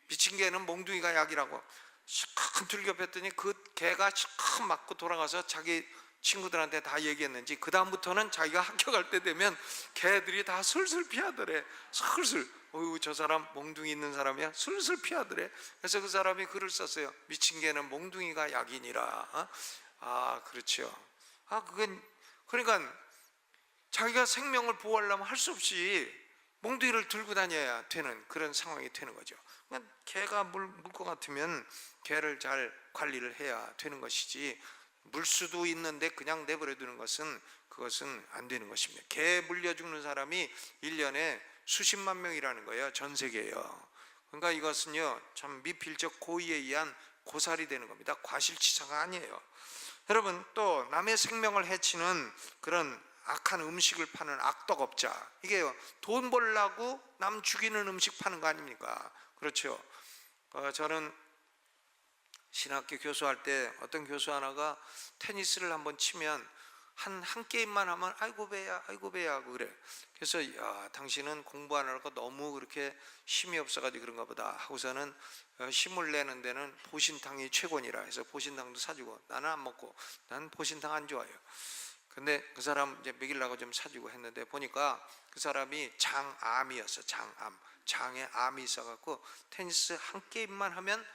미친 개는 몽둥이가 약이라고 실컷 두들겨 팼더니 그 개가 실컷 맞고 돌아가서 자기 친구들한테 다 얘기했는지 그 다음부터는 자기가 학교 갈 때 되면 개들이 다 슬슬 피하더래. 슬슬. 어휴 저 사람 몽둥이 있는 사람이야. 슬슬 피하더래. 그래서 그 사람이 글을 썼어요. 미친 개는 몽둥이가 약이니라. 그렇죠. 그건 그러니까 자기가 생명을 보호하려면 할 수 없이 몽둥이를 들고 다녀야 되는 그런 상황이 되는 거죠. 그러니까 개가 물 것 같으면 개를 잘 관리를 해야 되는 것이지, 물 수도 있는데 그냥 내버려 두는 것은, 그것은 안 되는 것입니다. 개 물려 죽는 사람이 1년에 수십만 명이라는 거예요, 전 세계에요. 그러니까 이것은요, 참 미필적 고의에 의한 고살이 되는 겁니다. 과실치사가 아니에요. 여러분, 또 남의 생명을 해치는 그런 악한 음식을 파는 악덕업자, 이게 돈 벌려고 남 죽이는 음식 파는 거 아닙니까? 그렇죠. 저는 신학교 교수할 때 어떤 교수 하나가 테니스를 한번 치면 한 게임만 하면 아이고 배야 아이고 배야 하고 그래. 그래서 야, 당신은 공부 안 하고 너무 그렇게 힘이 없어가지고 그런가 보다 하고서는 힘을 내는 데는 보신탕이 최고니라 해서 보신탕도 사주고, 나는 안 먹고, 난 보신탕 안 좋아해요. 근데 그 사람 이제 먹이려고 좀 사주고 했는데 보니까 그 사람이 장암이었어. 장에 암이 있어갖고 테니스 한 게임만 하면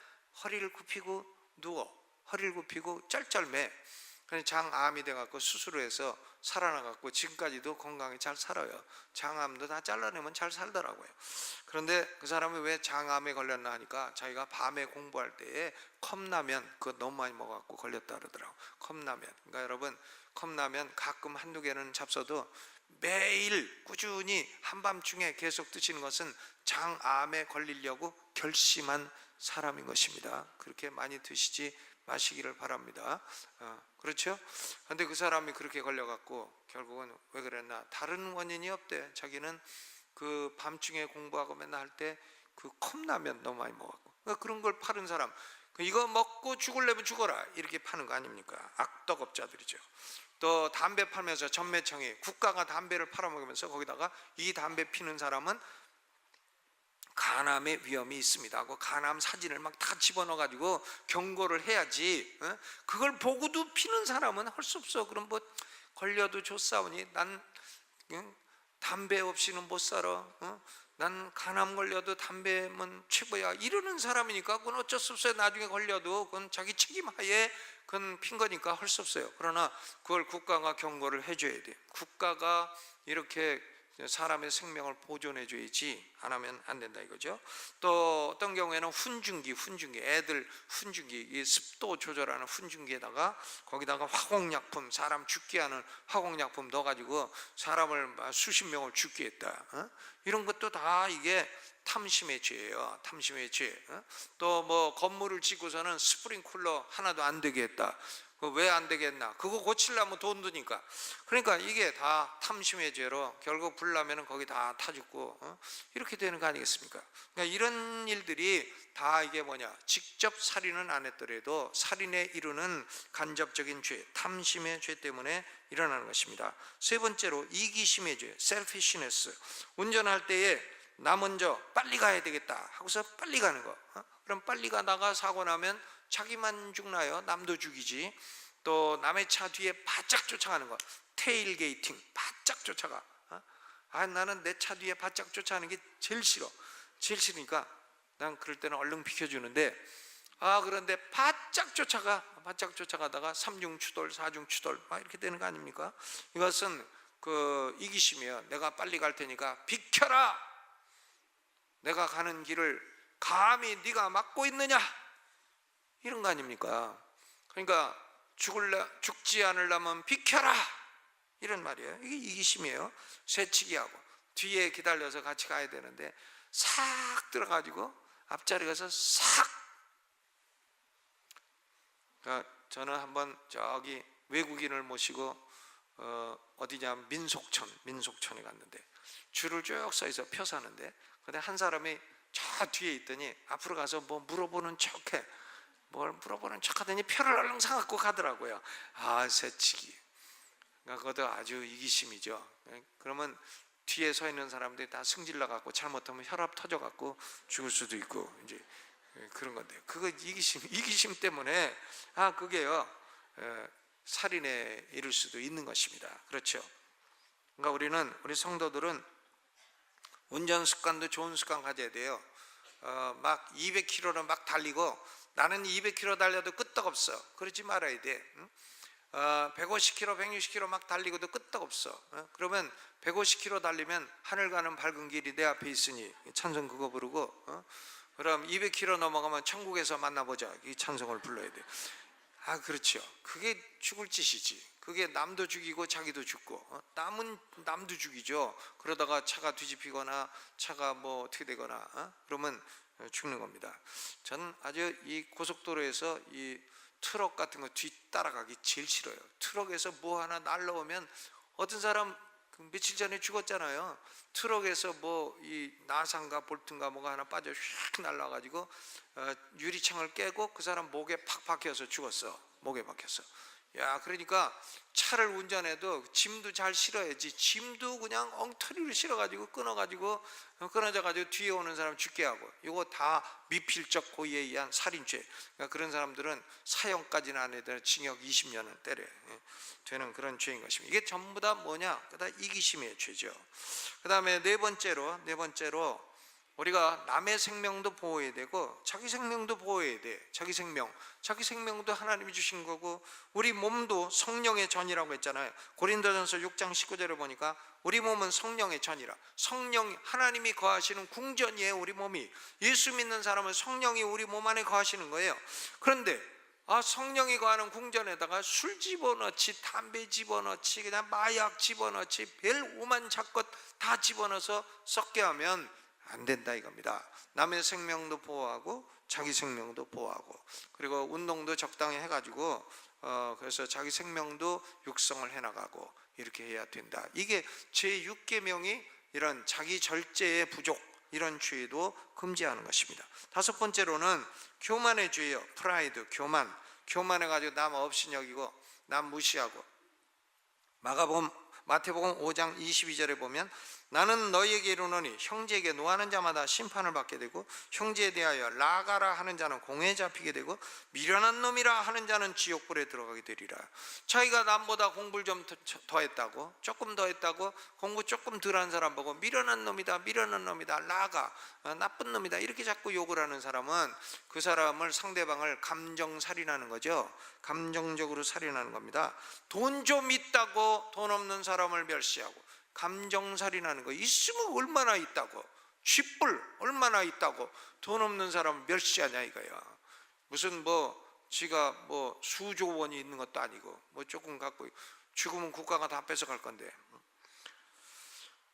허리를 굽히고 누워, 허리를 굽히고 쩔쩔매. 그래서 장암이 돼갖고 수술을 해서 살아나갖고 지금까지도 건강히 잘 살아요. 장암도 다 잘라내면 잘 살더라고요. 그런데 그 사람이 왜 장암에 걸렸나 하니까 자기가 밤에 공부할 때에 컵라면 그거 너무 많이 먹어갖고 걸렸다 그러더라고요. 컵라면. 그러니까 여러분, 컵라면 가끔 한두 개는 잡숴도 매일 꾸준히 한밤중에 계속 드시는 것은 장암에 걸리려고 결심한 사람인 것입니다. 그렇게 많이 드시지 마시기를 바랍니다. 그렇죠? 근데 그 사람이 그렇게 걸려갖고 결국은 왜 그랬나? 다른 원인이 없대. 자기는 그 밤중에 공부하고 맨날 할 때 그 컵라면 너무 많이 먹었고, 그러니까 그런 걸 파는 사람, 이거 먹고 죽을래면 죽어라 이렇게 파는 거 아닙니까? 악덕업자들이죠. 또 담배 팔면서 전매청이 국가가 담배를 팔아먹으면서 거기다가 이 담배 피는 사람은 간암의 위험이 있습니다 하고 간암 사진을 막 다 집어넣어 가지고 경고를 해야지, 그걸 보고도 피는 사람은 할 수 없어. 그럼 뭐 걸려도 좋사오니 난 담배 없이는 못 살아, 난 간암 걸려도 담배면 최고야 이러는 사람이니까 그건 어쩔 수 없어요. 나중에 걸려도 그건 자기 책임하에 그건 핀 거니까 할 수 없어요. 그러나 그걸 국가가 경고를 해줘야 돼요. 국가가 이렇게 사람의 생명을 보존해 줘야지 안 하면 안 된다 이거죠. 또 어떤 경우에는 훈증기 애들 훈증기, 이 습도 조절하는 훈증기에다가 거기다가 화공약품, 사람 죽게 하는 화공약품 넣어가지고 사람을 수십 명을 죽게 했다, 이런 것도 다 이게 탐심의 죄예요. 탐심의 죄. 또 뭐 건물을 짓고서는 스프링쿨러 하나도 안 되게 했다. 왜 안 되겠나? 그거 고치려면 돈 드니까. 그러니까 이게 다 탐심의 죄로 결국 불나면은 거기 다 타 죽고 이렇게 되는 거 아니겠습니까? 그러니까 이런 일들이 다 이게 뭐냐? 직접 살인은 안 했더라도 살인에 이르는 간접적인 죄, 탐심의 죄 때문에 일어나는 것입니다. 세 번째로 이기심의 죄, selfishness. 운전할 때에 나 먼저 빨리 가야 되겠다 하고서 빨리 가는 거. 그럼 빨리 가다가 사고 나면 자기만 죽나요? 남도 죽이지. 또 남의 차 뒤에 바짝 쫓아가는 거, 테일게이팅, 바짝 쫓아가. 나는 내 차 뒤에 바짝 쫓아가는 게 제일 싫어. 제일 싫으니까 난 그럴 때는 얼른 비켜주는데, 그런데 바짝 쫓아가다가 3중 추돌, 4중 추돌 막 이렇게 되는 거 아닙니까? 이것은 그 이기심이에요. 내가 빨리 갈 테니까 비켜라. 내가 가는 길을 감히 네가 막고 있느냐, 이런 거 아닙니까? 그러니까 죽지 않으려면 비켜라, 이런 말이에요. 이게 이기심이에요. 새치기하고 뒤에 기다려서 같이 가야 되는데 싹 들어가지고 앞자리 가서 싹. 그러니까 저는 한번 저기 외국인을 모시고 어디냐 민속촌에 갔는데 줄을 쭉 서 있어 펴 사는데, 근데 한 사람이 저 뒤에 있더니 앞으로 가서 뭐 물어보는 척해. 뭘 물어보는 척하더니 표를 얼른 사갖고 가더라고요. 새치기. 그러니까 그것도 아주 이기심이죠. 그러면 뒤에 서 있는 사람들이 다 승질나 갖고 잘못하면 혈압 터져 갖고 죽을 수도 있고 이제 그런 건데요. 그거 이기심 때문에 그게요 살인에 이를 수도 있는 것입니다. 그렇죠. 그러니까 우리 성도들은 운전 습관도 좋은 습관 가져야 돼요. 막 200km로 막 달리고 나는 200km 달려도 끄떡없어, 그러지 말아야 돼. 150km, 160km 막 달리고도 끄떡없어. 그러면 150km 달리면 하늘 가는 밝은 길이 내 앞에 있으니 찬송 그거 부르고, 그럼 200km 넘어가면 천국에서 만나보자, 이 찬송을 불러야 돼. 그렇죠. 그게 죽을 짓이지. 그게 남도 죽이고 자기도 죽고, 남은 남도 죽이죠. 그러다가 차가 뒤집히거나 차가 뭐 어떻게 되거나, 그러면 죽는 겁니다. 저는 아주 이 고속도로에서 이 트럭 같은 거 뒤따라가기 제일 싫어요. 트럭에서 뭐 하나 날라오면, 어떤 사람 며칠 전에 죽었잖아요. 트럭에서 뭐 이 나사인가 볼트인가 뭐가 하나 빠져 휙 날라가지고 유리창을 깨고 그 사람 목에 팍 박혀서 죽었어. 목에 박혔어. 야, 그러니까 차를 운전해도 짐도 잘 실어야지. 짐도 그냥 엉터리로 실어가지고 끊어져가지고 뒤에 오는 사람 죽게 하고, 이거 다 미필적 고의에 의한 살인죄. 그러니까 그런 사람들은 사형까지는 안 해도 징역 20년은 때려 되는 그런 죄인 것입니다. 이게 전부 다 뭐냐? 다 이기심의 죄죠. 그 다음에 네 번째로 우리가 남의 생명도 보호해야 되고 자기 생명도 보호해야 돼. 자기 생명도 하나님이 주신 거고, 우리 몸도 성령의 전이라고 했잖아요. 고린도전서 6장 19절에 보니까 우리 몸은 성령의 전이라. 성령, 하나님이 거하시는 궁전이에요. 우리 몸이. 예수 믿는 사람은 성령이 우리 몸 안에 거하시는 거예요. 그런데 성령이 거하는 궁전에다가 술 집어넣지, 담배 집어넣지, 그냥 마약 집어넣지, 별 오만 잡것 다 집어넣어서 썩게 하면 안 된다 이겁니다. 남의 생명도 보호하고 자기 생명도 보호하고, 그리고 운동도 적당히 해가지고 그래서 자기 생명도 육성을 해나가고 이렇게 해야 된다. 이게 제6계명이 이런 자기 절제의 부족, 이런 죄도 금지하는 것입니다. 다섯 번째로는 교만의 죄예요. 프라이드, 교만해가지고 남 없이 여기고 남 무시하고. 마태복음 5장 22절에 보면 나는 너희에게 이르노니 형제에게 노하는 자마다 심판을 받게 되고 형제에 대하여 나가라 하는 자는 공회에 잡히게 되고 미련한 놈이라 하는 자는 지옥불에 들어가게 되리라. 자기가 남보다 공부를 좀 더 했다고, 조금 더 했다고 공부 조금 덜한 사람 보고 미련한 놈이다, 나가, 나쁜 놈이다 이렇게 자꾸 욕을 하는 사람은 그 사람을, 상대방을 감정살인하는 거죠. 감정적으로 살인하는 겁니다. 돈 좀 있다고 돈 없는 사람을 멸시하고, 감정살인하는 거. 있으면 얼마나 있다고, 쥐뿔 얼마나 있다고 돈 없는 사람을 멸시하냐 이거야. 무슨 지가 수조 원이 있는 것도 아니고 조금 갖고 죽으면 국가가 다 뺏어갈 건데,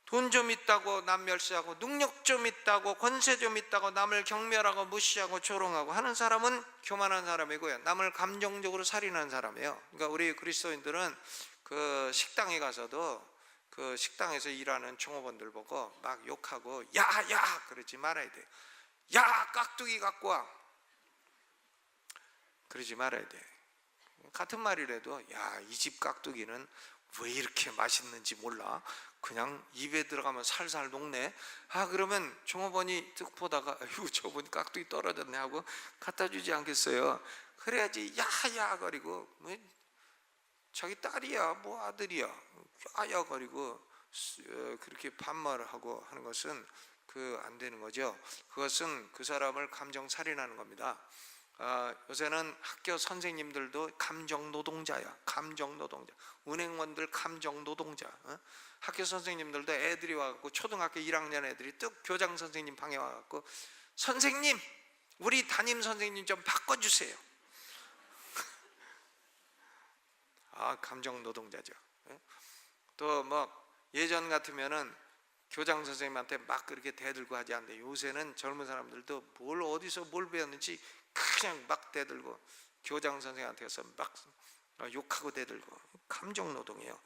돈 좀 있다고 남 멸시하고, 능력 좀 있다고, 권세 좀 있다고 남을 경멸하고 무시하고 조롱하고 하는 사람은 교만한 사람이고요. 남을 감정적으로 살인하는 사람이에요. 그러니까 우리 그리스도인들은 그 식당에 가서도 그 식당에서 일하는 종업원들 보고 막 욕하고 야 그러지 말아야 돼. 야, 깍두기 갖고 와, 그러지 말아야 돼. 같은 말이라도 야, 이 집 깍두기는 왜 이렇게 맛있는지 몰라, 그냥 입에 들어가면 살살 녹네. 그러면 종업원이 쓱 보다가 아이고 저분 깍두기 떨어졌네 하고 갖다 주지 않겠어요? 그래야지 야야 거리고, 자기 딸이야 아들이야 야야 거리고 그렇게 반말하고 하는 것은 안 되는 거죠. 그것은 그 사람을 감정 살인하는 겁니다. 요새는 학교 선생님들도 감정 노동자야. 은행원들 감정 노동자. 학교 선생님들도 애들이 와갖고, 초등학교 1학년 애들이 뚝 교장 선생님 방에 와갖고 선생님, 우리 담임 선생님 좀 바꿔주세요. 감정 노동자죠. 또 예전 같으면은 교장 선생님한테 막 그렇게 대들고 하지 않는데, 요새는 젊은 사람들도 어디서 뭘 배웠는지 그냥 막 대들고 교장 선생님한테 가서 막 욕하고 대들고, 감정 노동이에요.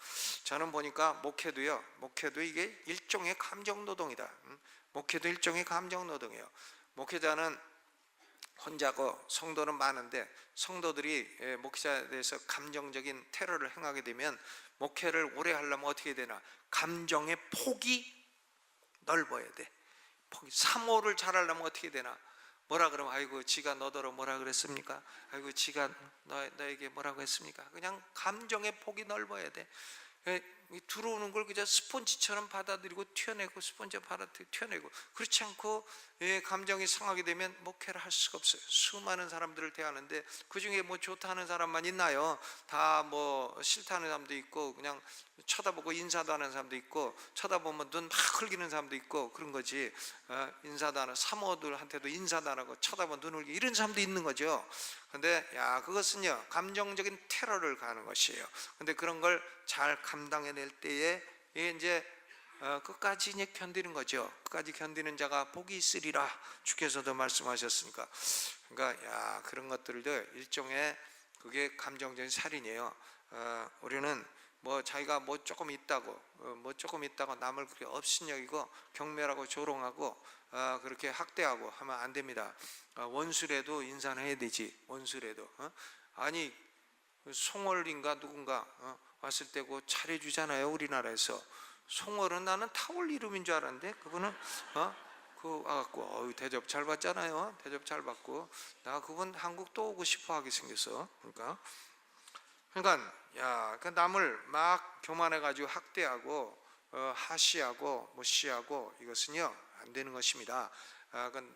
저는 보니까 목회도 이게 일종의 감정 노동이다. 목회도 일종의 감정 노동이에요. 목회자는 혼자고 성도는 많은데, 성도들이 목회자에 대해서 감정적인 테러를 행하게 되면 목회를 오래 하려면 어떻게 되나? 감정의 폭이 넓어야 돼. 사모를 잘하려면 어떻게 되나? 뭐라 그러면 아이고 지가 너더러 뭐라 그랬습니까? 아이고 지가 너에게 뭐라고 했습니까? 그냥 감정의 폭이 넓어야 돼. 들어오는 걸 그냥 스펀지처럼 받아들이고 튀어내고 스펀지처럼 받아들이고 튀어내고, 그렇지 않고 감정이 상하게 되면 목회를 할 수가 없어요. 수많은 사람들을 대하는데 그중에 뭐 좋다는 사람만 있나요? 다 뭐 싫다는 사람도 있고 그냥 쳐다보고 인사도 하는 사람도 있고 쳐다보면 눈 막 흘기는 사람도 있고 그런 거지. 인사도 하는 사모들한테도 인사도 안 하고 쳐다보면 눈 흘기 이런 사람도 있는 거죠. 근데 그것은요 감정적인 테러를 가하는 것이에요. 근데 그런 걸 잘 감당해낼 때에 이제 끝까지 이제 견디는 거죠. 끝까지 견디는 자가 복이 있으리라 주께서도 말씀하셨으니까. 그러니까 그런 것들도 일종의 그게 감정적인 살인이에요. 우리는 뭐 자기가 뭐 조금 있다고 남을 그렇게 업신여기고 경멸하고 조롱하고 그렇게 학대하고 하면 안 됩니다. 원수라도 인사는 해야 되지. 원수라도 아니 송월인가 누군가 왔을 때 그 잘해주잖아요. 우리나라에서 송월은 나는 타월 이름인 줄 알았는데 그분은 그 와갖고 대접 잘 받잖아요. 대접 잘 받고 나 그분 한국 또 오고 싶어 하게 생겼어. 그러니까 그 남을 막 교만해가지고 학대하고 하시하고 무시하고 이것은요 안 되는 것입니다. 그건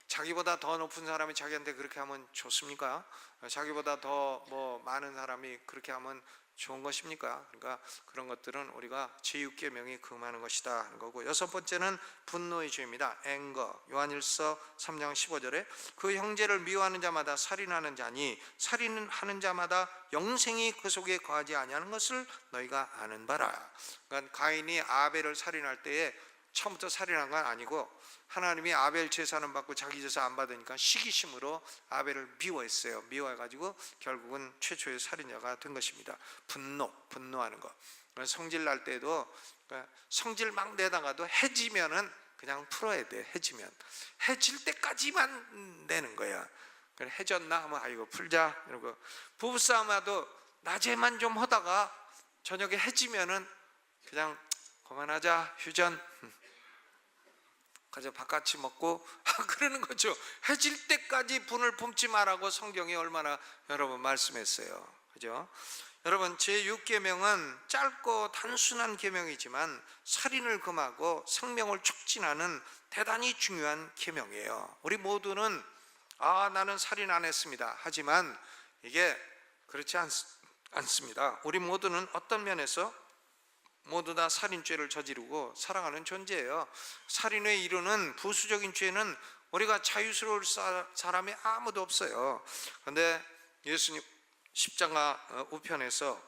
자기보다 더 높은 사람이 자기한테 그렇게 하면 좋습니까? 자기보다 더 뭐 많은 사람이 그렇게 하면 좋은 것입니까? 그러니까 그런 것들은 우리가 제6계명이 금하는 것이다 하는 거고, 여섯 번째는 분노의 죄입니다. 앵거. 요한일서 3장 15절에 그 형제를 미워하는 자마다 살인하는 자니 살인하는 자마다 영생이 그 속에 거하지 아니하는 것을 너희가 아는 바라. 그러니까 가인이 아벨을 살인할 때에 처음부터 살인한 건 아니고 하나님이 아벨 제사는 받고 자기 제사 안 받으니까 시기심으로 아벨을 미워했어요. 미워해가지고 결국은 최초의 살인자가 된 것입니다. 분노하는 거. 성질 날 때도 성질 막 내다가도 해지면은 그냥 풀어야 돼. 해질 때까지만 내는 거야. 해졌나 하면 아이고 풀자 이러고, 부부싸움하도 낮에만 좀 하다가 저녁에 해지면은 그냥 그만하자 휴전 가서 밥같이 먹고 그러는 거죠. 해질 때까지 분을 품지 말라고 성경이 얼마나 여러분 말씀했어요. 그죠? 여러분 제6계명은 짧고 단순한 계명이지만 살인을 금하고 생명을 촉진하는 대단히 중요한 계명이에요. 우리 모두는 나는 살인 안 했습니다 하지만 이게 그렇지 않습니다. 우리 모두는 어떤 면에서 모두 다 살인죄를 저지르고 살아가는 존재예요. 살인에 이르는 부수적인 죄는 우리가 자유스러울 사람이 아무도 없어요. 그런데 예수님 십자가 우편에서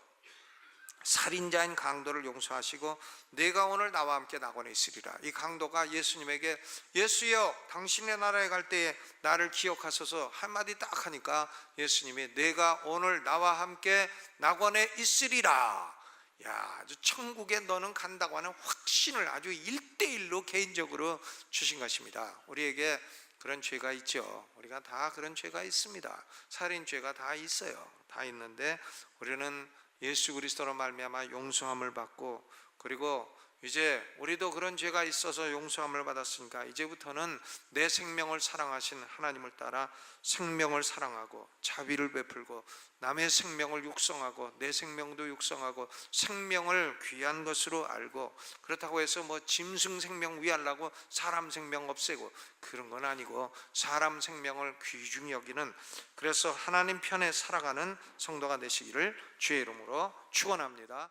살인자인 강도를 용서하시고 내가 오늘 나와 함께 낙원에 있으리라. 이 강도가 예수님에게 예수여 당신의 나라에 갈 때에 나를 기억하소서 한마디 딱 하니까 예수님이 내가 오늘 나와 함께 낙원에 있으리라. 아주 천국에 너는 간다고 하는 확신을 아주 1대1로 개인적으로 주신 것입니다. 우리에게 그런 죄가 있죠. 우리가 다 그런 죄가 있습니다. 살인죄가 다 있어요. 다 있는데 우리는 예수 그리스도로 말미암아 용서함을 받고, 그리고 이제 우리도 그런 죄가 있어서 용서함을 받았으니까 이제부터는 내 생명을 사랑하신 하나님을 따라 생명을 사랑하고 자비를 베풀고 남의 생명을 육성하고 내 생명도 육성하고 생명을 귀한 것으로 알고, 그렇다고 해서 뭐 짐승 생명 위하려고 사람 생명 없애고 그런 건 아니고 사람 생명을 귀중히 여기는, 그래서 하나님 편에 살아가는 성도가 되시기를 주의 이름으로 축원합니다.